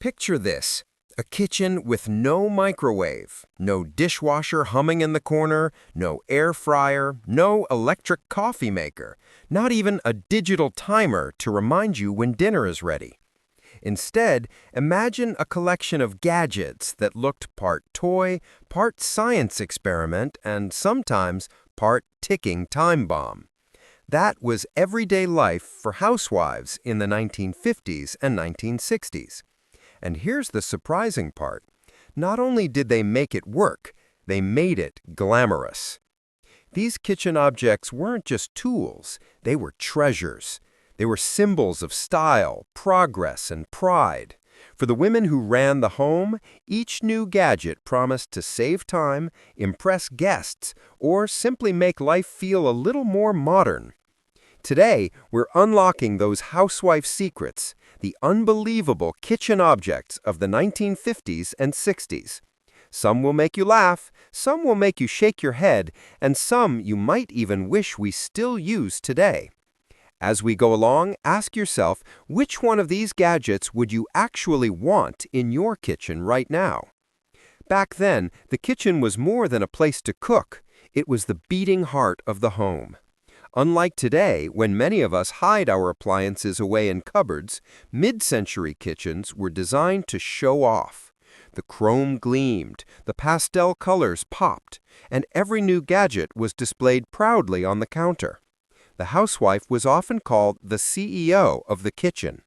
Picture this, a kitchen with no microwave, no dishwasher humming in the corner, no air fryer, no electric coffee maker, not even a digital timer to remind you when dinner is ready. Instead, imagine a collection of gadgets that looked part toy, part science experiment, and sometimes part ticking time bomb. That was everyday life for housewives in the 1950s and 1960s. And here's the surprising part. Not only did they make it work, they made it glamorous. These kitchen objects weren't just tools, they were treasures. They were symbols of style, progress, and pride. For the women who ran the home, each new gadget promised to save time, impress guests, or simply make life feel a little more modern. Today, we're unlocking those housewife secrets, the unbelievable kitchen objects of the 1950s and 60s. Some will make you laugh, some will make you shake your head, and some you might even wish we still use today. As we go along, ask yourself, which one of these gadgets would you actually want in your kitchen right now? Back then, the kitchen was more than a place to cook. It was the beating heart of the home. Unlike today, when many of us hide our appliances away in cupboards, mid-century kitchens were designed to show off. The chrome gleamed, the pastel colors popped, and every new gadget was displayed proudly on the counter. The housewife was often called the CEO of the kitchen.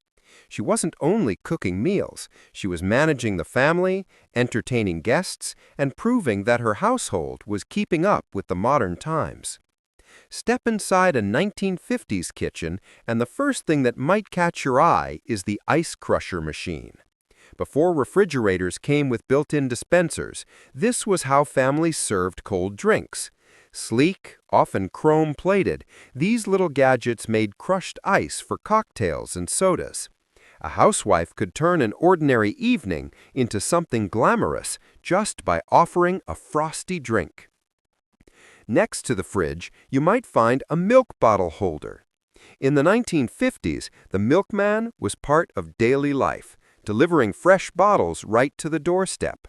She wasn't only cooking meals, she was managing the family, entertaining guests, and proving that her household was keeping up with the modern times. Step inside a 1950s kitchen, and the first thing that might catch your eye is the ice crusher machine. Before refrigerators came with built-in dispensers, this was how families served cold drinks. Sleek, often chrome-plated, these little gadgets made crushed ice for cocktails and sodas. A housewife could turn an ordinary evening into something glamorous just by offering a frosty drink. Next to the fridge, you might find a milk bottle holder. In the 1950s, the milkman was part of daily life, delivering fresh bottles right to the doorstep.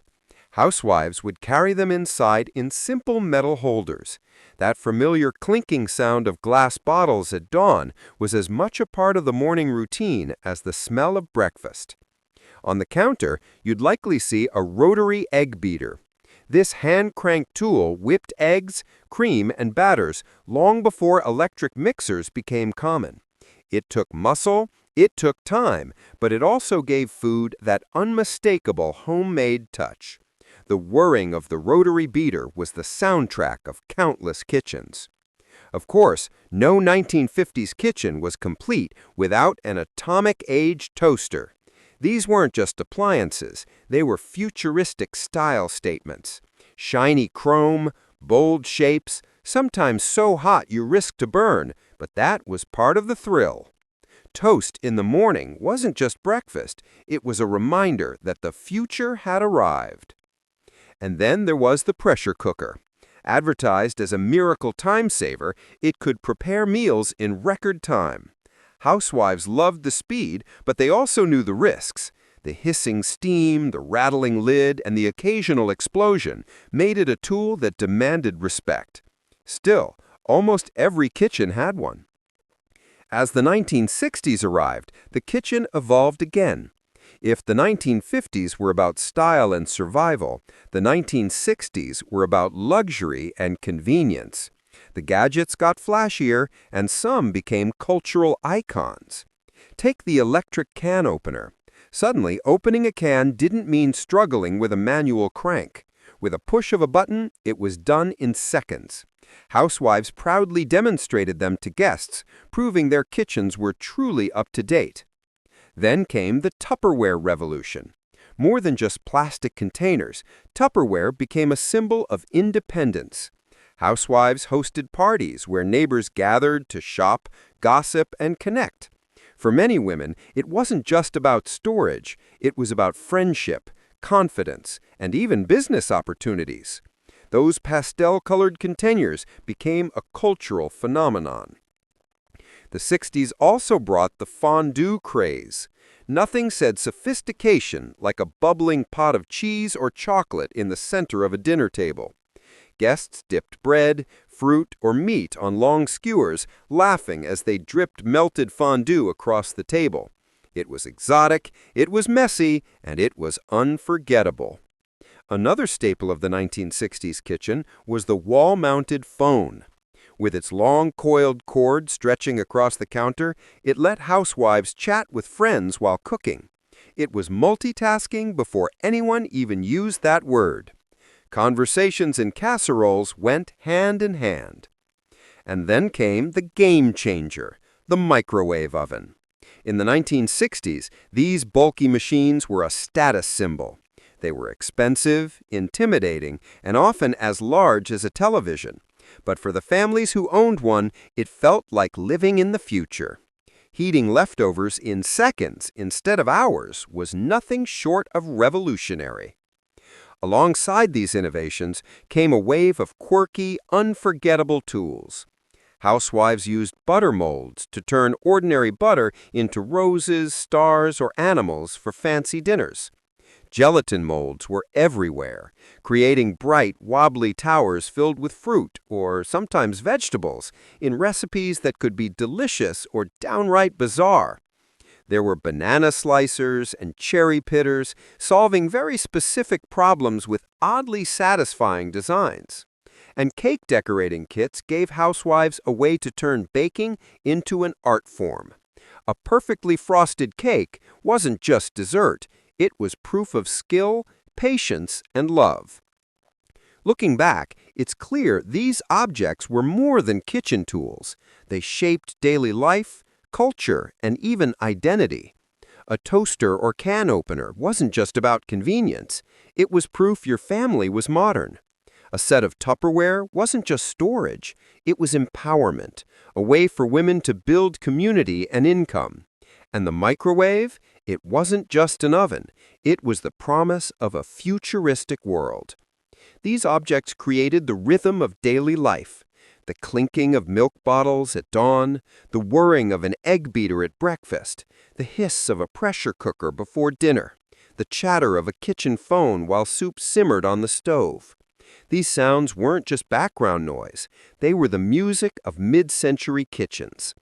Housewives would carry them inside in simple metal holders. That familiar clinking sound of glass bottles at dawn was as much a part of the morning routine as the smell of breakfast. On the counter, you'd likely see a rotary egg beater. This hand-cranked tool whipped eggs, cream, and batters long before electric mixers became common. It took muscle, it took time, but it also gave food that unmistakable homemade touch. The whirring of the rotary beater was the soundtrack of countless kitchens. Of course, no 1950s kitchen was complete without an atomic-age toaster. These weren't just appliances, they were futuristic style statements. Shiny chrome, bold shapes, sometimes so hot you risked to burn, but that was part of the thrill. Toast in the morning wasn't just breakfast, it was a reminder that the future had arrived. And then there was the pressure cooker. Advertised as a miracle time saver, it could prepare meals in record time. Housewives loved the speed, but they also knew the risks. The hissing steam, the rattling lid, and the occasional explosion made it a tool that demanded respect. Still, almost every kitchen had one. As the 1960s arrived, the kitchen evolved again. If the 1950s were about style and survival, the 1960s were about luxury and convenience. The gadgets got flashier, and some became cultural icons. Take the electric can opener. Suddenly, opening a can didn't mean struggling with a manual crank. With a push of a button, it was done in seconds. Housewives proudly demonstrated them to guests, proving their kitchens were truly up to date. Then came the Tupperware revolution. More than just plastic containers, Tupperware became a symbol of independence. Housewives hosted parties where neighbors gathered to shop, gossip, and connect. For many women, it wasn't just about storage, it was about friendship, confidence, and even business opportunities. Those pastel-colored containers became a cultural phenomenon. The 60s also brought the fondue craze. Nothing said sophistication like a bubbling pot of cheese or chocolate in the center of a dinner table. Guests dipped bread, fruit, or meat on long skewers, laughing as they dripped melted fondue across the table. It was exotic, it was messy, and it was unforgettable. Another staple of the 1960s kitchen was the wall-mounted phone. With its long coiled cord stretching across the counter, it let housewives chat with friends while cooking. It was multitasking before anyone even used that word. Conversations in casseroles went hand in hand. And then came the game changer, the microwave oven. In the 1960s, these bulky machines were a status symbol. They were expensive, intimidating, and often as large as a television. But for the families who owned one, it felt like living in the future. Heating leftovers in seconds instead of hours was nothing short of revolutionary. Alongside these innovations came a wave of quirky, unforgettable tools. Housewives used butter molds to turn ordinary butter into roses, stars, or animals for fancy dinners. Gelatin molds were everywhere, creating bright, wobbly towers filled with fruit, or sometimes vegetables, in recipes that could be delicious or downright bizarre. There were banana slicers and cherry pitters, solving very specific problems with oddly satisfying designs. And cake decorating kits gave housewives a way to turn baking into an art form. A perfectly frosted cake wasn't just dessert, it was proof of skill, patience, and love. Looking back, it's clear these objects were more than kitchen tools. They shaped daily life, culture, and even identity. A toaster or can opener wasn't just about convenience. It was proof your family was modern. A set of Tupperware wasn't just storage. It was empowerment, a way for women to build community and income. And the microwave? It wasn't just an oven. It was the promise of a futuristic world. These objects created the rhythm of daily life. The clinking of milk bottles at dawn, the whirring of an egg beater at breakfast, the hiss of a pressure cooker before dinner, the chatter of a kitchen phone while soup simmered on the stove. These sounds weren't just background noise. They were the music of mid-century kitchens.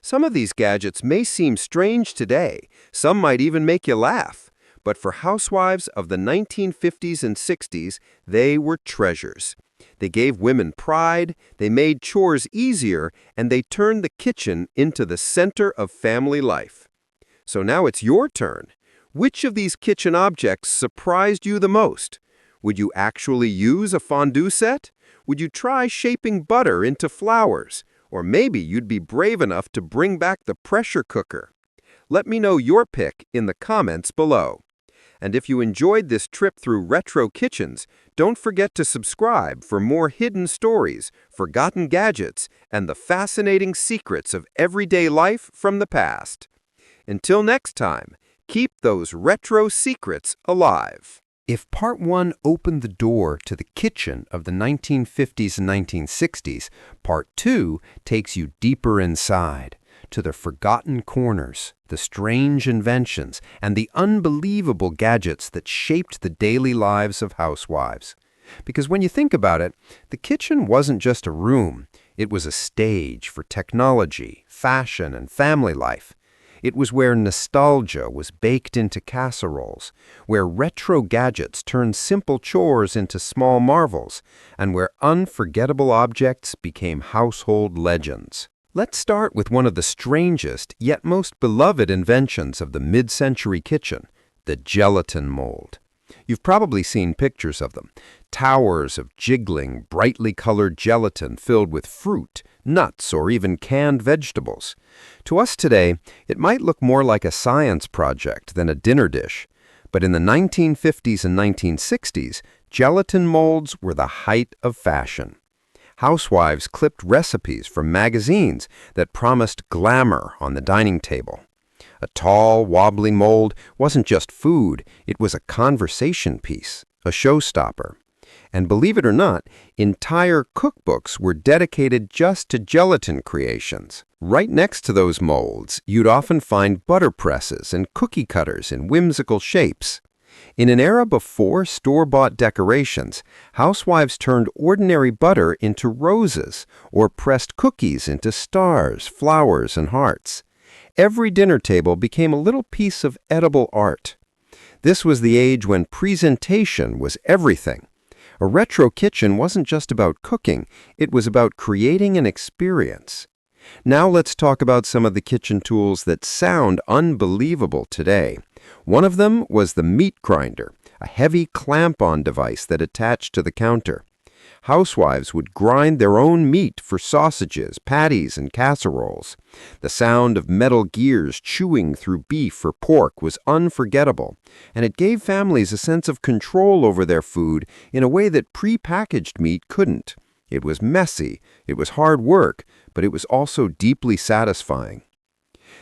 Some of these gadgets may seem strange today. Some might even make you laugh. But for housewives of the 1950s and 60s, they were treasures. They gave women pride, they made chores easier, and they turned the kitchen into the center of family life. So now it's your turn. Which of these kitchen objects surprised you the most? Would you actually use a fondue set? Would you try shaping butter into flowers? Or maybe you'd be brave enough to bring back the pressure cooker. Let me know your pick in the comments below. And if you enjoyed this trip through retro kitchens, don't forget to subscribe for more hidden stories, forgotten gadgets, and the fascinating secrets of everyday life from the past. Until next time, keep those retro secrets alive. If Part 1 opened the door to the kitchen of the 1950s and 1960s, Part 2 takes you deeper inside, to the forgotten corners, the strange inventions, and the unbelievable gadgets that shaped the daily lives of housewives. Because when you think about it, the kitchen wasn't just a room. It was a stage for technology, fashion, and family life. It was where nostalgia was baked into casseroles, where retro gadgets turned simple chores into small marvels, and where unforgettable objects became household legends. Let's start with one of the strangest yet most beloved inventions of the mid-century kitchen, the gelatin mold. You've probably seen pictures of them, towers of jiggling, brightly colored gelatin filled with fruit, nuts, or even canned vegetables. To us today, it might look more like a science project than a dinner dish. But in the 1950s and 1960s, gelatin molds were the height of fashion. Housewives clipped recipes from magazines that promised glamour on the dining table. A tall, wobbly mold wasn't just food, it was a conversation piece, a showstopper. And believe it or not, entire cookbooks were dedicated just to gelatin creations. Right next to those molds, you'd often find butter presses and cookie cutters in whimsical shapes. In an era before store-bought decorations, housewives turned ordinary butter into roses or pressed cookies into stars, flowers, and hearts. Every dinner table became a little piece of edible art. This was the age when presentation was everything. A retro kitchen wasn't just about cooking, it was about creating an experience. Now let's talk about some of the kitchen tools that sound unbelievable today. One of them was the meat grinder, a heavy clamp-on device that attached to the counter. Housewives would grind their own meat for sausages, patties, and casseroles. The sound of metal gears chewing through beef or pork was unforgettable, and it gave families a sense of control over their food in a way that pre-packaged meat couldn't. It was messy, it was hard work, but it was also deeply satisfying.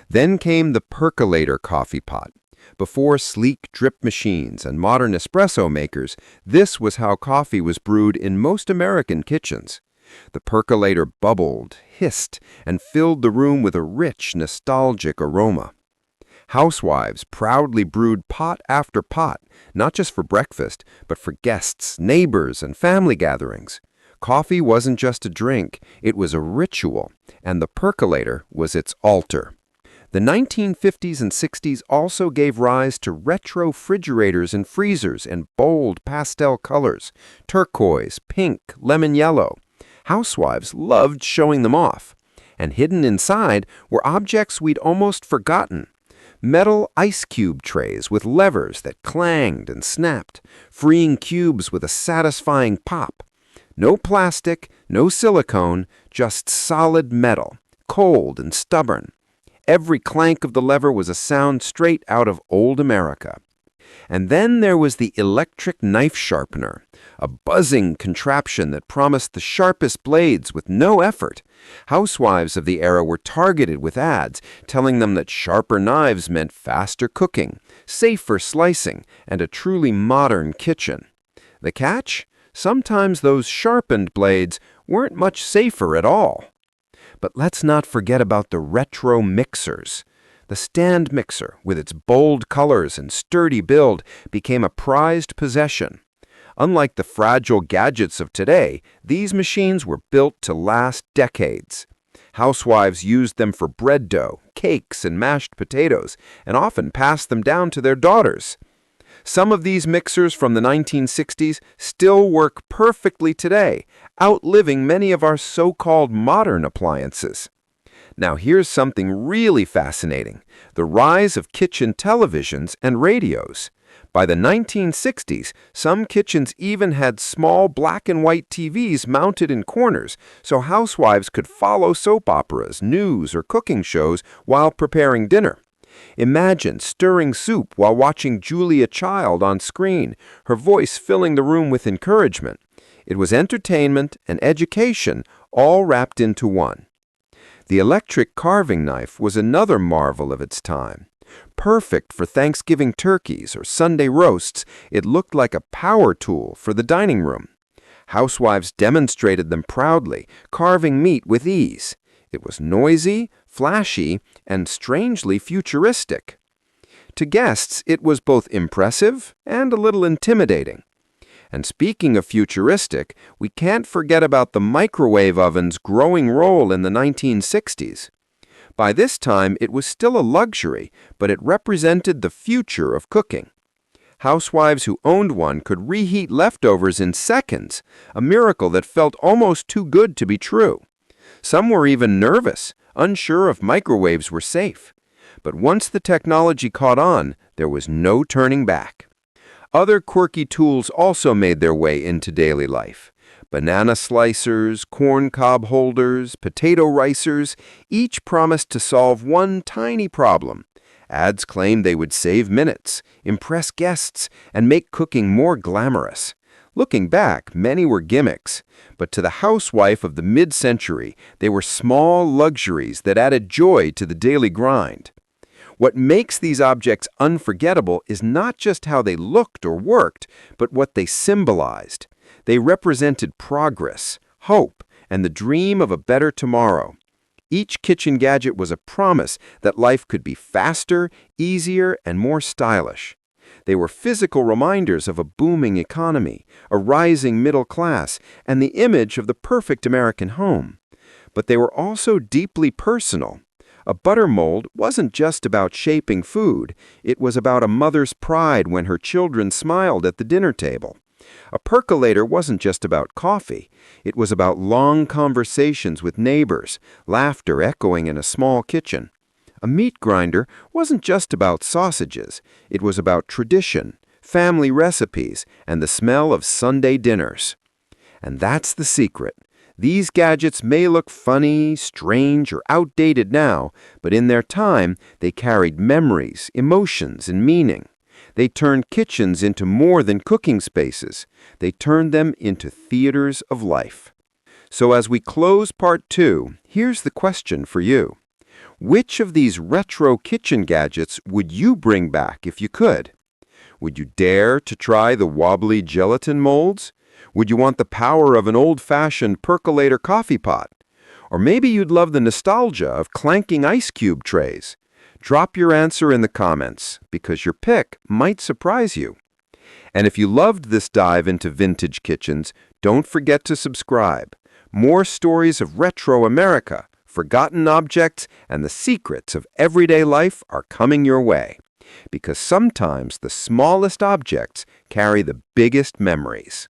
Then came the percolator coffee pot. Before sleek drip machines and modern espresso makers, this was how coffee was brewed in most American kitchens. The percolator bubbled, hissed, and filled the room with a rich, nostalgic aroma. Housewives proudly brewed pot after pot, not just for breakfast, but for guests, neighbors, and family gatherings. Coffee wasn't just a drink, it was a ritual, and the percolator was its altar. The 1950s and 60s also gave rise to retro refrigerators and freezers in bold pastel colors, turquoise, pink, lemon yellow. Housewives loved showing them off. And hidden inside were objects we'd almost forgotten. Metal ice cube trays with levers that clanged and snapped, freeing cubes with a satisfying pop. No plastic, no silicone, just solid metal, cold and stubborn. Every clank of the lever was a sound straight out of old America. And then there was the electric knife sharpener, a buzzing contraption that promised the sharpest blades with no effort. Housewives of the era were targeted with ads telling them that sharper knives meant faster cooking, safer slicing, and a truly modern kitchen. The catch? Sometimes those sharpened blades weren't much safer at all. But let's not forget about the retro mixers. The stand mixer, with its bold colors and sturdy build, became a prized possession. Unlike the fragile gadgets of today, these machines were built to last decades. Housewives used them for bread dough, cakes, and mashed potatoes, and often passed them down to their daughters. Some of these mixers from the 1960s still work perfectly today, outliving many of our so-called modern appliances. Now here's something really fascinating: the rise of kitchen televisions and radios. By the 1960s, some kitchens even had small black and white TVs mounted in corners so housewives could follow soap operas, news, or cooking shows while preparing dinner. Imagine stirring soup while watching Julia Child on screen, her voice filling the room with encouragement. It was entertainment and education all wrapped into one. The electric carving knife was another marvel of its time. Perfect for Thanksgiving turkeys or Sunday roasts, it looked like a power tool for the dining room. Housewives demonstrated them proudly, carving meat with ease. It was noisy, flashy, and strangely futuristic. To guests, it was both impressive and a little intimidating. And speaking of futuristic, we can't forget about the microwave oven's growing role in the 1960s. By this time, it was still a luxury, but it represented the future of cooking. Housewives who owned one could reheat leftovers in seconds, a miracle that felt almost too good to be true. Some were even nervous, unsure if microwaves were safe. But once the technology caught on, there was no turning back. Other quirky tools also made their way into daily life. Banana slicers, corn cob holders, potato ricers, each promised to solve one tiny problem. Ads claimed they would save minutes, impress guests, and make cooking more glamorous. Looking back, many were gimmicks, but to the housewife of the mid-century, they were small luxuries that added joy to the daily grind. What makes these objects unforgettable is not just how they looked or worked, but what they symbolized. They represented progress, hope, and the dream of a better tomorrow. Each kitchen gadget was a promise that life could be faster, easier, and more stylish. They were physical reminders of a booming economy, a rising middle class, and the image of the perfect American home. But they were also deeply personal. A butter mold wasn't just about shaping food, it was about a mother's pride when her children smiled at the dinner table. A percolator wasn't just about coffee, it was about long conversations with neighbors, laughter echoing in a small kitchen. A meat grinder wasn't just about sausages, it was about tradition, family recipes, and the smell of Sunday dinners. And that's the secret. These gadgets may look funny, strange, or outdated now, but in their time, they carried memories, emotions, and meaning. They turned kitchens into more than cooking spaces. They turned them into theaters of life. So as we close part 2, here's the question for you. Which of these retro kitchen gadgets would you bring back if you could? Would you dare to try the wobbly gelatin molds? Would you want the power of an old-fashioned percolator coffee pot? Or maybe you'd love the nostalgia of clanking ice cube trays. Drop your answer in the comments, because your pick might surprise you. And if you loved this dive into vintage kitchens, don't forget to subscribe. More stories of retro America, forgotten objects, and the secrets of everyday life are coming your way. Because sometimes the smallest objects carry the biggest memories.